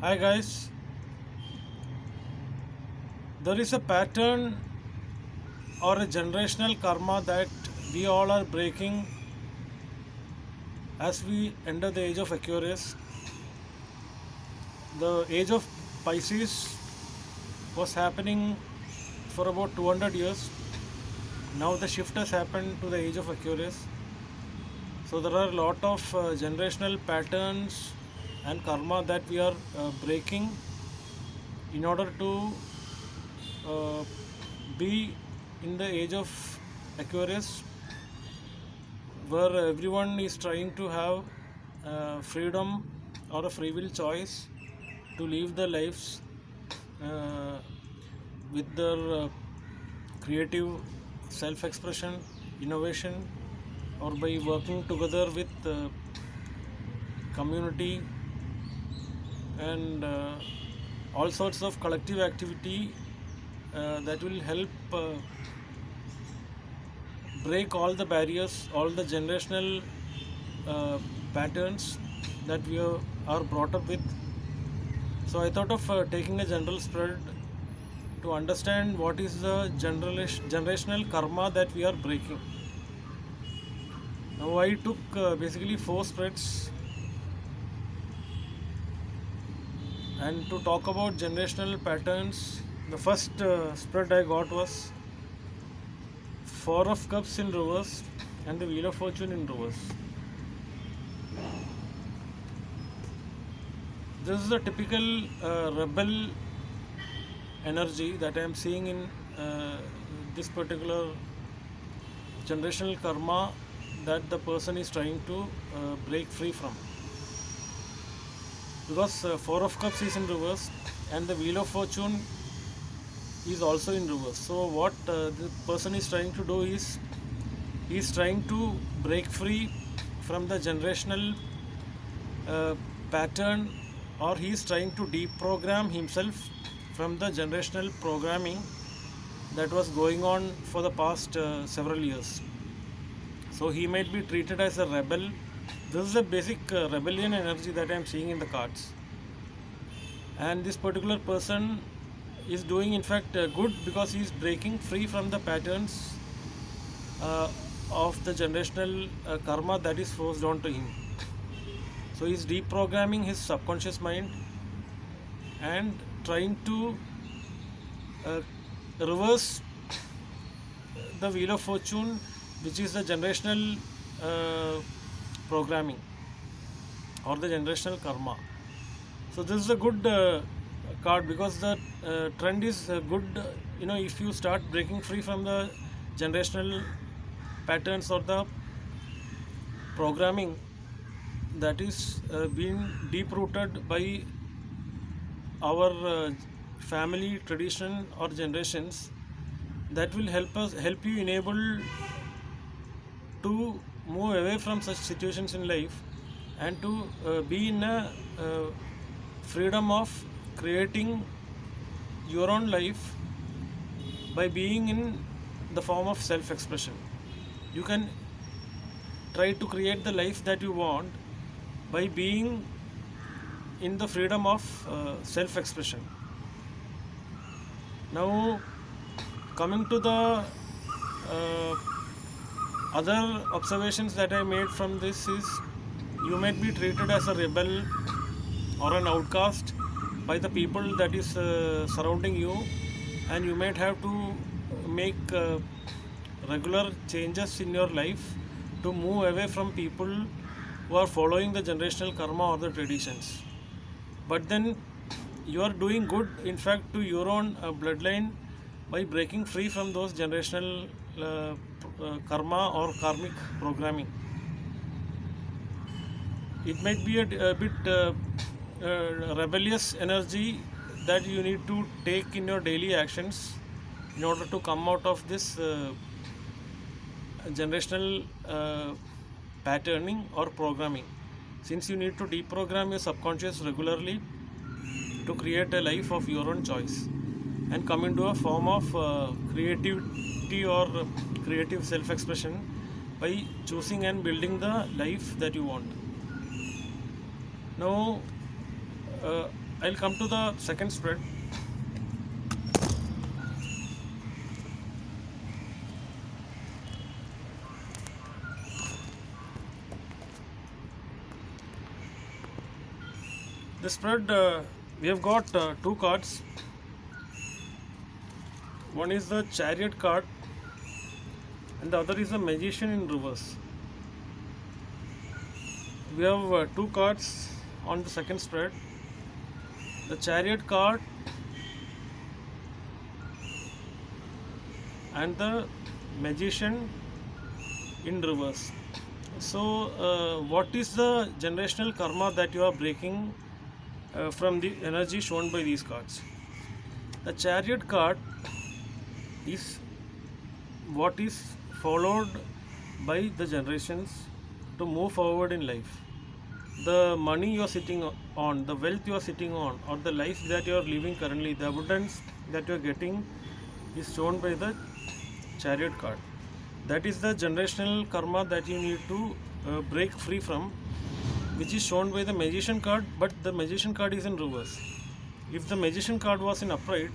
Hi guys, there is a pattern or a generational karma that we all are breaking as we enter the age of Aquarius. The age of Pisces was happening for about 200 years. Now the shift has happened to the age of Aquarius. So there are a lot of generational patterns and karma that we are breaking in order to uh, be in the age of Aquarius, where everyone is trying to have freedom or a free will choice to live their lives uh, with their creative self expression, innovation, or by working together with community and all sorts of collective activity that will help break all the barriers, all the generational uh, patterns that are brought up with. So I thought of taking a general spread to understand what is the generational karma that we are breaking. Now I took basically four spreads, and to talk about generational patterns, the first spread I got was Four of Cups in reverse and the Wheel of Fortune in reverse. This is a typical rebel energy that I am seeing in this particular generational karma that the person is trying to break free from. Because Four of Cups is in reverse and the Wheel of Fortune is also in reverse. So, what the person is trying to do is he is trying to break free from the generational uh, pattern, or he is trying to deprogram himself from the generational programming that was going on for the past several years. So he might be treated as a rebel. This is a basic rebellion energy that I am seeing in the cards. And this particular person is doing, in fact, good because he is breaking free from the patterns uh, of the generational karma that is forced onto him. So he is deprogramming his subconscious mind and trying to uh, reverse the Wheel of Fortune, which is the generational programming or the generational karma. So this is a good card because the trend is good. If you start breaking free from the generational patterns or the programming that is being deep rooted by our family tradition or generations, that will help you enable to move away from such situations in life and to be in a freedom of creating your own life by being in the form of self expression. You can try to create the life that you want by being in the freedom of self expression. Now, coming to the uh, other observations that I made from this is you might be treated as a rebel or an outcast by the people that is surrounding you, and you might have to make regular changes in your life to move away from people who are following the generational karma or the traditions. But then you are doing good, in fact, to your own bloodline by breaking free from those generational karma or karmic programming. It might be a bit rebellious energy that you need to take in your daily actions in order to come out of this generational patterning or programming. Since you need to deprogram your subconscious regularly to create a life of your own choice and come into a form of creativity or creative self expression by choosing and building the life that you want. Now, uh, I'll come to the second spread. The spread, we have got two cards. One is the Chariot card and the other is the Magician in reverse. We have two cards on the second spread. The Chariot card and the Magician in reverse. So, what is the generational karma that you are breaking from the energy shown by these cards? The Chariot card is what is followed by the generations to move forward in life. The money you are sitting on, the wealth you are sitting on, or the life that you are living currently, the abundance that you are getting is shown by the Chariot card. That is the generational karma that you need to break free from, which is shown by the Magician card, but the Magician card is in reverse. If the Magician card was in upright,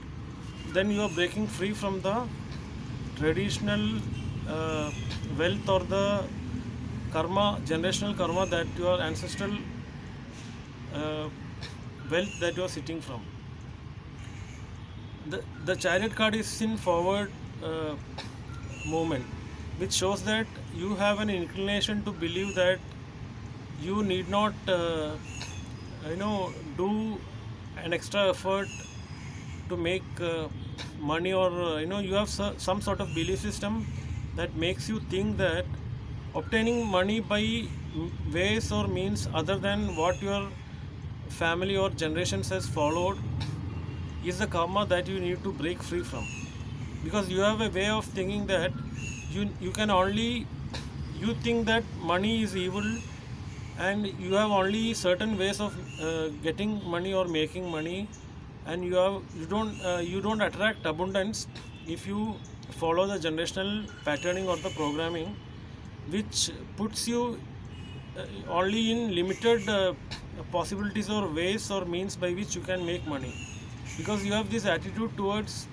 then you are breaking free from the traditional wealth or the karma, generational karma, that your ancestral wealth that you are sitting from. The Chariot card is in forward movement, which shows that you have an inclination to believe that you need not do an extra effort to make money, or you have some sort of belief system that makes you think that obtaining money by ways or means other than what your family or generations has followed is the karma that you need to break free from, because you have a way of thinking that you can only, you think that money is evil and you have only certain ways of getting money or making money, and you don't attract abundance if you follow the generational patterning or the programming, which puts you only in limited possibilities or ways or means by which you can make money, because you have this attitude towards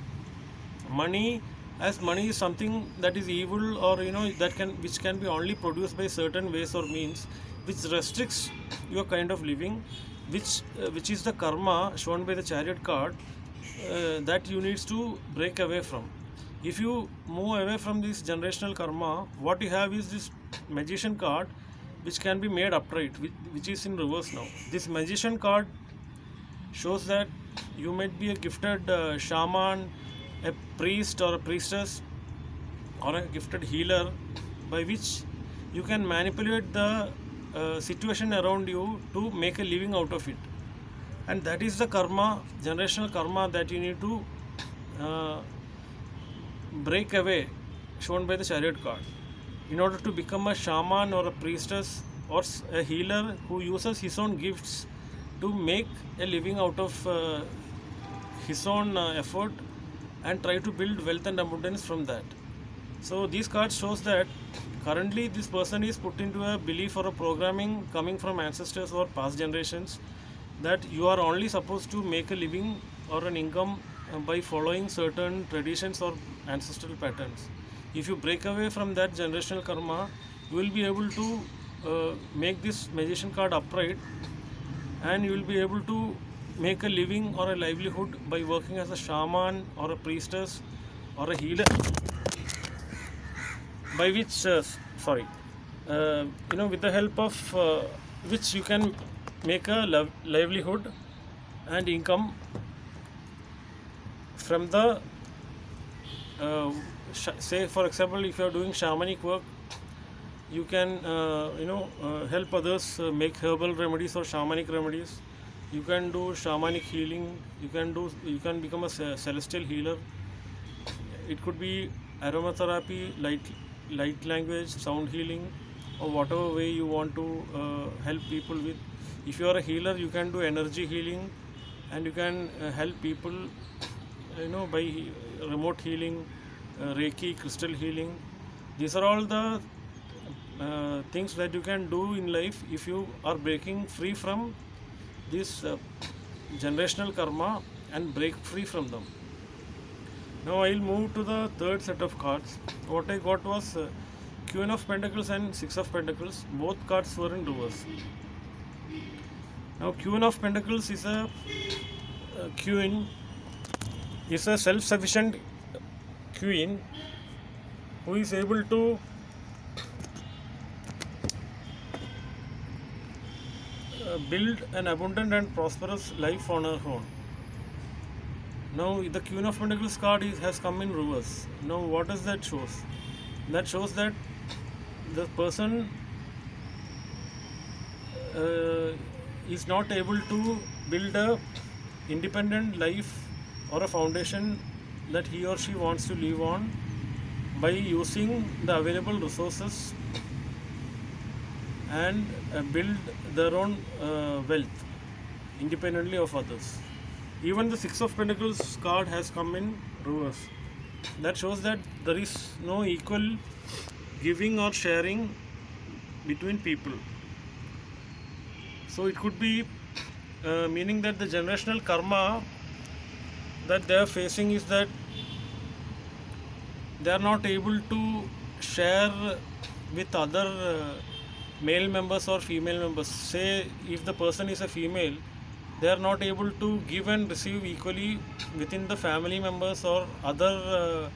money as money is something that is evil, or which can be only produced by certain ways or means, which restricts your kind of living, which is the karma shown by the Chariot card that you need to break away from. If you move away from this generational karma, what you have is this Magician card, which can be made upright, which is in reverse now. This Magician card shows that you might be a gifted shaman, a priest or a priestess, or a gifted healer, by which you can manipulate the situation around you to make a living out of it. And that is the karma, generational karma, that you need to break away, shown by the Chariot card, in order to become a shaman or a priestess or a healer who uses his own gifts to make a living out of his own effort and try to build wealth and abundance from that. So these cards shows that currently this person is put into a belief or a programming coming from ancestors or past generations, that you are only supposed to make a living or an income by following certain traditions or ancestral patterns. If you break away from that generational karma, you will be able to make this Magician card upright, and you will be able to make a living or a livelihood by working as a shaman or a priestess or a healer, by which with the help of which you can make a livelihood and income from the say, for example, if you are doing shamanic work, you can help others make herbal remedies or shamanic remedies. You can do shamanic healing. You can become a celestial healer. It could be aromatherapy, light language, sound healing, or whatever way you want to help people with. If you are a healer, you can do energy healing, and you can help people by remote healing, Reiki, crystal healing. These are all the things that you can do in life if you are breaking free from this generational karma and break free from them. Now I'll move to the third set of cards. What I got was Queen of Pentacles and Six of Pentacles. Both cards were in reverse. Now Queen of Pentacles is a queen, is a self-sufficient queen who is able to build an abundant and prosperous life on her own. Now the Queen of Pentacles card has come in reverse. Now what does that shows? That shows that the person is not able to build a independent life or a foundation that he or she wants to live on by using the available resources and build their own wealth independently of others. Even the Six of Pentacles card has come in reverse. That shows that there is no equal giving or sharing between people. So it could be meaning that the generational karma that they are facing is that they are not able to share with other male members or female members. Say if the person is a female, they are not able to give and receive equally within the family members or other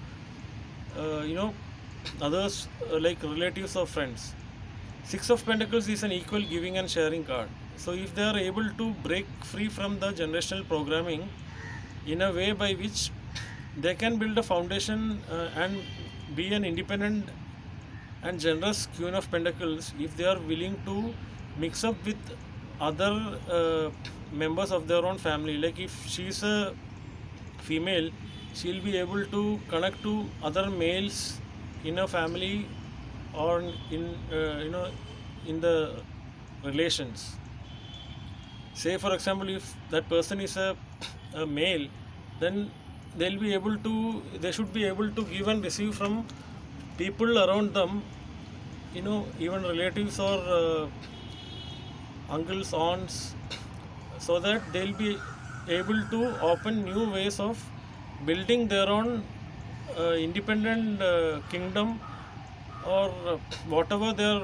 others like relatives or friends. Six of Pentacles is an equal giving and sharing card. So if they are able to break free from the generational programming in a way by which they can build a foundation and be an independent and generous Queen of Pentacles, if they are willing to mix up with other members of their own family. Like if she is a female, she will be able to connect to other males in a family or in in the relations. Say for example, if that person is a male, then they should be able to give and receive from people around them, even relatives or uncles, aunts, so that they'll be able to open new ways of building their own independent kingdom or whatever their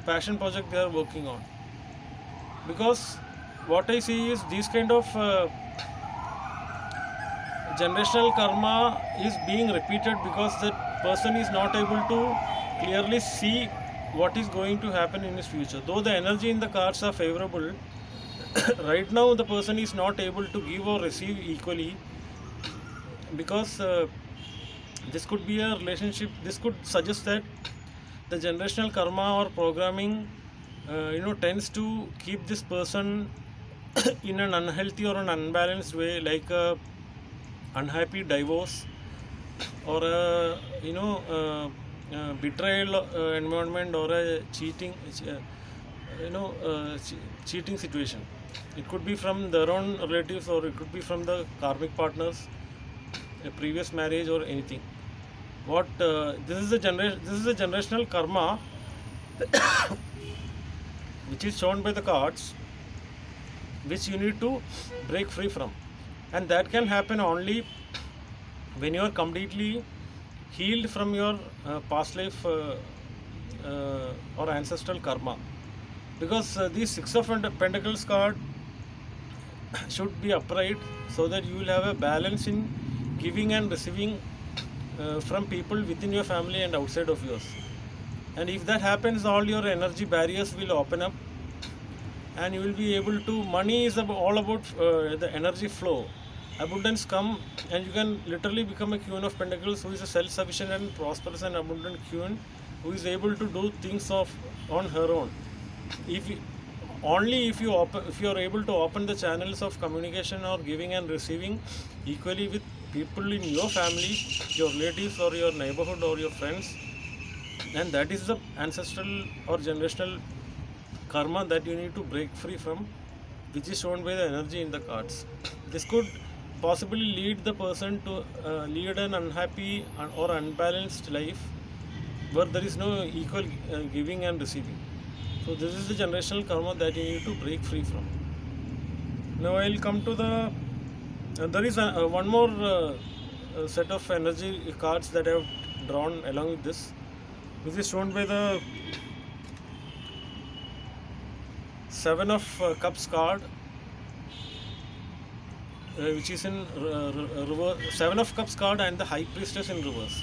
passion project they are working on. Because what I see is these kind of generational karma is being repeated because the person is not able to clearly see what is going to happen in his future. Though the energy in the cards are favorable, right now the person is not able to give or receive equally because this could be a relationship. This could suggest that the generational karma or programming tends to keep this person in an unhealthy or an unbalanced way, like a unhappy divorce or a betrayal environment or a cheating situation. It could be from their own relatives or it could be from the karmic partners, a previous marriage or anything. This is a generational karma which is shown by the cards, which you need to break free from, and that can happen only when you are completely healed from your past life or ancestral karma. Because these Six of Pentacles card should be upright so that you will have a balance in giving and receiving from people within your family and outside of yours. And if that happens, all your energy barriers will open up and you will be able to, money is all about the energy flow. Abundance come and you can literally become a Queen of Pentacles who is a self-sufficient and prosperous and abundant queen who is able to do things on her own. If you are able to open the channels of communication or giving and receiving equally with people in your family, your relatives or your neighborhood or your friends, and that is the ancestral or generational karma that you need to break free from, which is shown by the energy in the cards. This could possibly lead the person to lead an unhappy or unbalanced life where there is no equal giving and receiving. So this is the generational karma that you need to break free from. Now I'll come to the. There is one more set of energy cards that I have drawn along with this, which is shown by the Seven of Cups card, which is in reverse. Seven of Cups card and the High Priestess in reverse,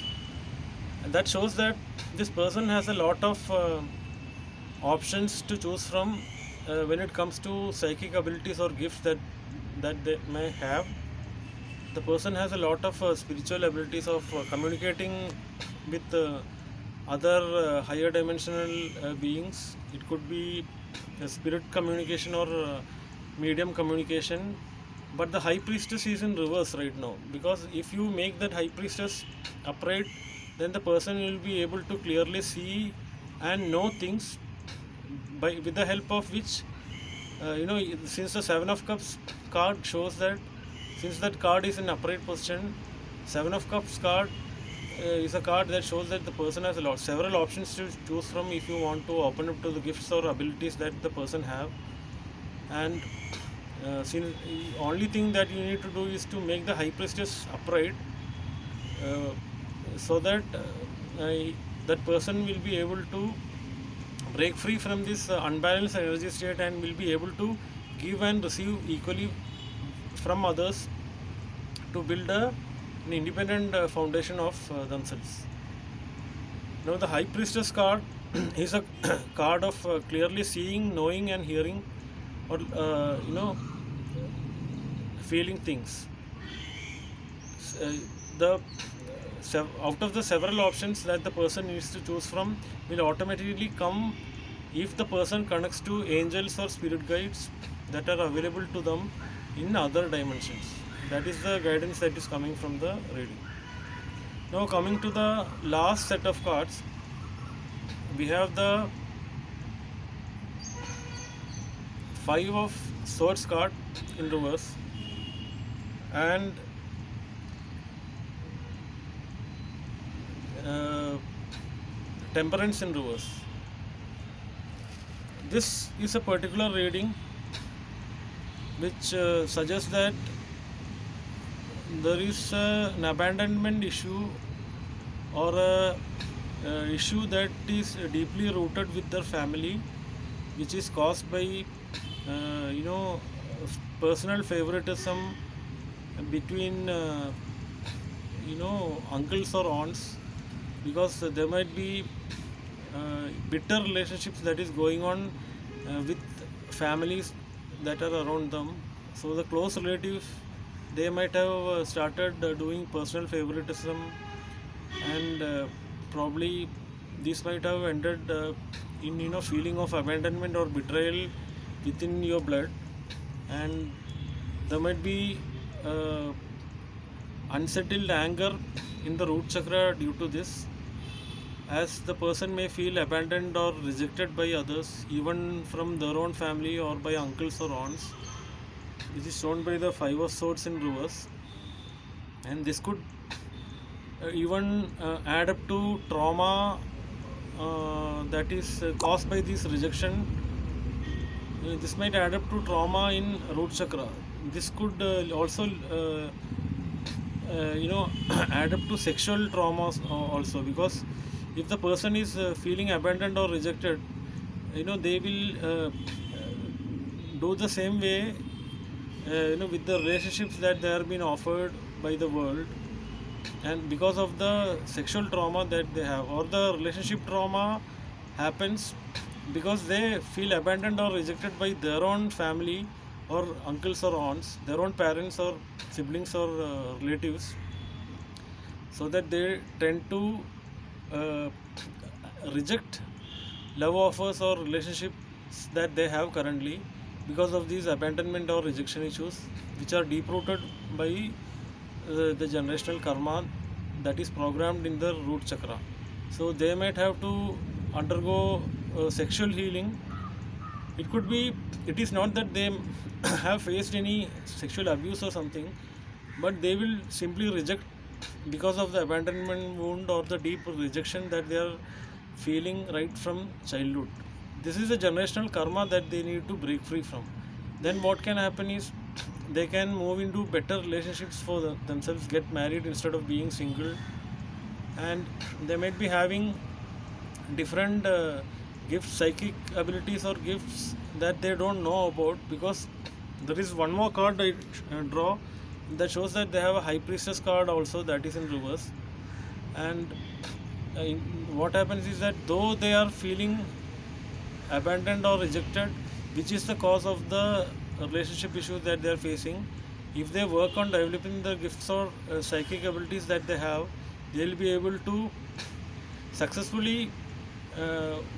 and that shows that this person has a lot of options to choose from when it comes to psychic abilities or gifts that they may have. The person has a lot of spiritual abilities of communicating with other higher dimensional beings. It could be a spirit communication or medium communication. But the high priestess is in reverse right now, because if you make that high priestess upright, then the person will be able to clearly see and know things by with the help of which since the Seven of Cups card shows that, since that card is in upright position, Seven of Cups card is a card that shows that the person has several options to choose from if you want to open up to the gifts or abilities that the person have. And since only thing that you need to do is to make the high priestess upright, uh, so that that person will be able to break free from this unbalanced energy state and will be able to give and receive equally from others to build an independent foundation of themselves. Now, the High Priestess card is a card of clearly seeing, knowing, and hearing, or feeling things. Uh, the Out of the several options that the person needs to choose from will automatically come if the person connects to angels or spirit guides that are available to them in other dimensions. That is the guidance that is coming from the reading. Now, coming to the last set of cards, we have the Five of Swords card in reverse and Temperance in reverse. This is a particular reading which suggests that there is an abandonment issue or a issue that is deeply rooted with their family, which is caused by personal favoritism between uncles or aunts, because there might be bitter relationships that is going on with families that are around them. So the close relatives, they might have started doing personal favoritism, and probably this might have ended in feeling of abandonment or betrayal within your blood, and there might be unsettled anger in the root chakra due to this, as the person may feel abandoned or rejected by others, even from their own family or by uncles or aunts. This is shown by the Five of Swords in reverse, and this could even add up to trauma that is caused by this rejection. This might add up to trauma in root chakra. This could also add up to sexual traumas also, because if the person is feeling abandoned or rejected, they will do the same way with the relationships that they are being offered by the world, and because of the sexual trauma that they have, or the relationship trauma happens because they feel abandoned or rejected by their own family or uncles or aunts, their own parents or siblings or relatives, so that they tend to uh, reject love offers or relationships that they have currently because of these abandonment or rejection issues, which are deep rooted by the generational karma that is programmed in the root chakra. So they might have to undergo sexual healing. It is not that they have faced any sexual abuse or something, but they will simply reject because of the abandonment wound or the deep rejection that they are feeling right from childhood. This is a generational karma that they need to break free from. Then what can happen is they can move into better relationships for themselves, get married instead of being single, and they might be having different gifts, psychic abilities or gifts that they don't know about, because there is one more card I draw that shows that they have a high priestess card also that is in reverse. And what happens is that though they are feeling abandoned or rejected, which is the cause of the relationship issues that they are facing, if they work on developing the gifts or psychic abilities that they have, they'll be able to successfully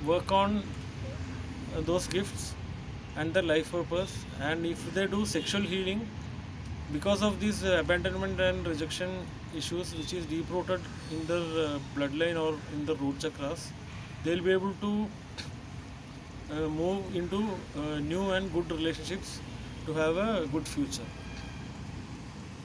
work on those gifts and their life purpose. And if they do sexual healing, because of these abandonment and rejection issues which is deep rooted in their bloodline or in the root chakras, they'll be able to move into new and good relationships to have a good future.